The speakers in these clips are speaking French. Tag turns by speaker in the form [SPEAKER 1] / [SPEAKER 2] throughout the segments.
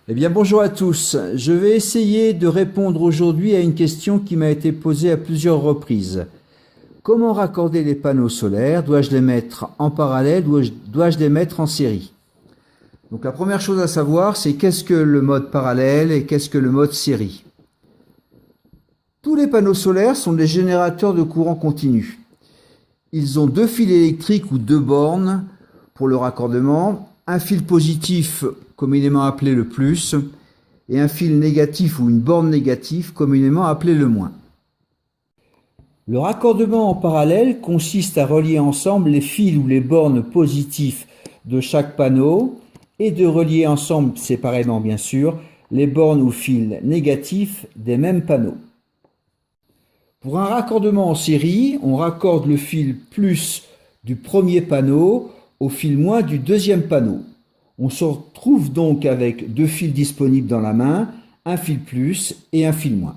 [SPEAKER 1] Eh bien, bonjour à tous. Je vais essayer de répondre aujourd'hui à une question qui m'a été posée à plusieurs reprises. Comment raccorder les panneaux solaires? Dois-je les mettre en parallèle ou dois-je les mettre en série? Donc la première chose à savoir, c'est qu'est-ce que le mode parallèle et qu'est-ce que le mode série? Tous les panneaux solaires sont des générateurs de courant continu. Ils ont deux fils électriques ou deux bornes pour le raccordement, un fil positif communément appelé le plus et un fil négatif ou une borne négative communément appelée le moins. Le raccordement en parallèle consiste à relier ensemble les fils ou les bornes positifs de chaque panneau et de relier ensemble, séparément bien sûr, les bornes ou fils négatifs des mêmes panneaux. Pour un raccordement en série, on raccorde le fil plus du premier panneau au fil moins du deuxième panneau. On se retrouve donc avec deux fils disponibles dans la main, un fil plus et un fil moins.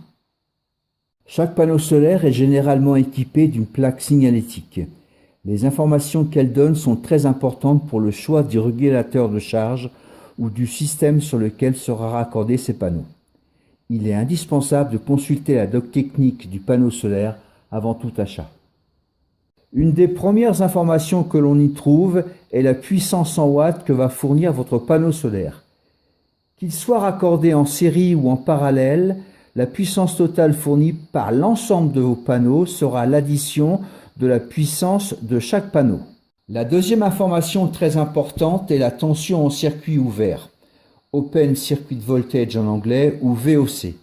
[SPEAKER 1] Chaque panneau solaire est généralement équipé d'une plaque signalétique. Les informations qu'elle donne sont très importantes pour le choix du régulateur de charge ou du système sur lequel sera raccordé ces panneaux. Il est indispensable de consulter la doc technique du panneau solaire avant tout achat. Une des premières informations que l'on y trouve est la puissance en watts que va fournir votre panneau solaire. Qu'il soit raccordé en série ou en parallèle, la puissance totale fournie par l'ensemble de vos panneaux sera l'addition de la puissance de chaque panneau. La deuxième information très importante est la tension en circuit ouvert, Open Circuit Voltage en anglais ou VOC.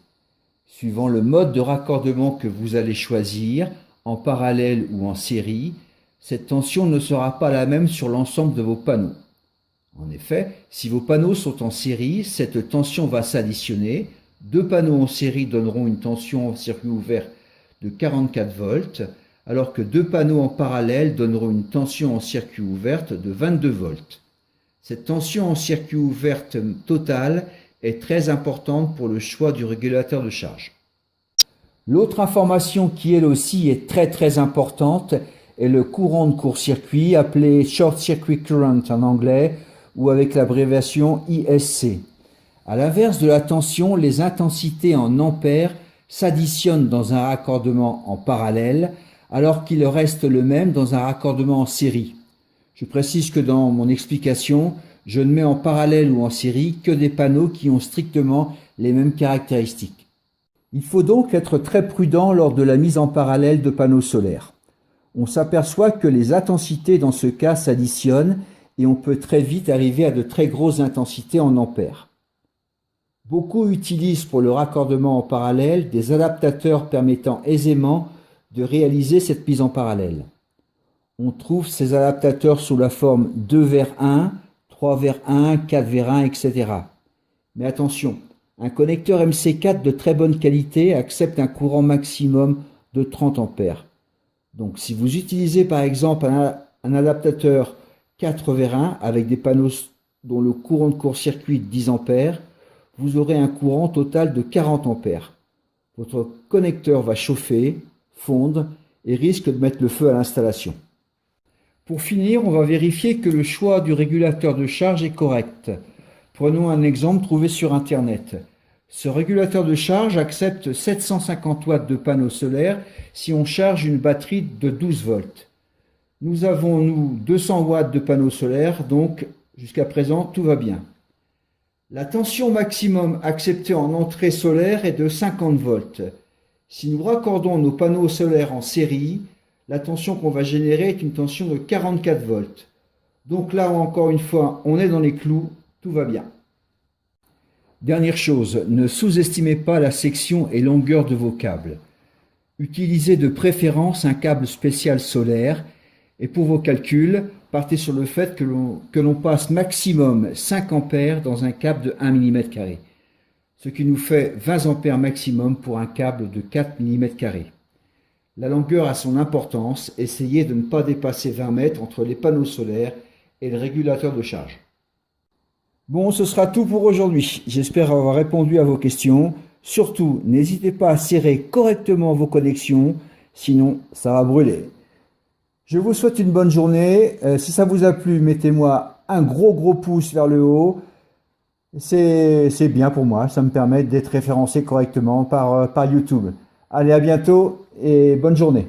[SPEAKER 1] Suivant le mode de raccordement que vous allez choisir, en parallèle ou en série, cette tension ne sera pas la même sur l'ensemble de vos panneaux. En effet, si vos panneaux sont en série, cette tension va s'additionner. Deux panneaux en série donneront une tension en circuit ouvert de 44 volts, alors que deux panneaux en parallèle donneront une tension en circuit ouverte de 22 volts. Cette tension en circuit ouverte totale est très importante pour le choix du régulateur de charge. L'autre information qui elle aussi est très importante est le courant de court-circuit appelé Short Circuit Current en anglais ou avec l'abréviation ISC. À l'inverse de la tension, les intensités en ampères s'additionnent dans un raccordement en parallèle alors qu'il reste le même dans un raccordement en série. Je précise que dans mon explication, je ne mets en parallèle ou en série que des panneaux qui ont strictement les mêmes caractéristiques. Il faut donc être très prudent lors de la mise en parallèle de panneaux solaires. On s'aperçoit que les intensités dans ce cas s'additionnent et on peut très vite arriver à de très grosses intensités en ampères. Beaucoup utilisent pour le raccordement en parallèle des adaptateurs permettant aisément de réaliser cette mise en parallèle. On trouve ces adaptateurs sous la forme 2 vers 1, 3 vers 1, 4 vers 1, etc. Mais attention, un connecteur MC4 de très bonne qualité accepte un courant maximum de 30 ampères. Donc si vous utilisez par exemple un adaptateur 4 vers 1 avec des panneaux dont le courant de court-circuit est 10 ampères, vous aurez un courant total de 40 ampères. Votre connecteur va chauffer, fondre et risque de mettre le feu à l'installation. Pour finir, on va vérifier que le choix du régulateur de charge est correct. Prenons un exemple trouvé sur Internet. Ce régulateur de charge accepte 750 watts de panneau solaire si on charge une batterie de 12 volts. Nous avons, 200 watts de panneau solaire, donc jusqu'à présent, tout va bien. La tension maximum acceptée en entrée solaire est de 50 volts. Si nous raccordons nos panneaux solaires en série, la tension qu'on va générer est une tension de 44 volts. Donc là, encore une fois, on est dans les clous, tout va bien. Dernière chose, ne sous-estimez pas la section et longueur de vos câbles. Utilisez de préférence un câble spécial solaire et pour vos calculs, partez sur le fait que l'on passe maximum 5 ampères dans un câble de 1 mm², ce qui nous fait 20 ampères maximum pour un câble de 4 mm². La longueur a son importance, essayez de ne pas dépasser 20 mètres entre les panneaux solaires et le régulateur de charge. Bon, ce sera tout pour aujourd'hui. J'espère avoir répondu à vos questions. Surtout, n'hésitez pas à serrer correctement vos connexions, sinon ça va brûler. Je vous souhaite une bonne journée. Si ça vous a plu, mettez-moi un gros pouce vers le haut. C'est bien pour moi, ça me permet d'être référencé correctement par YouTube. Allez, à bientôt et bonne journée.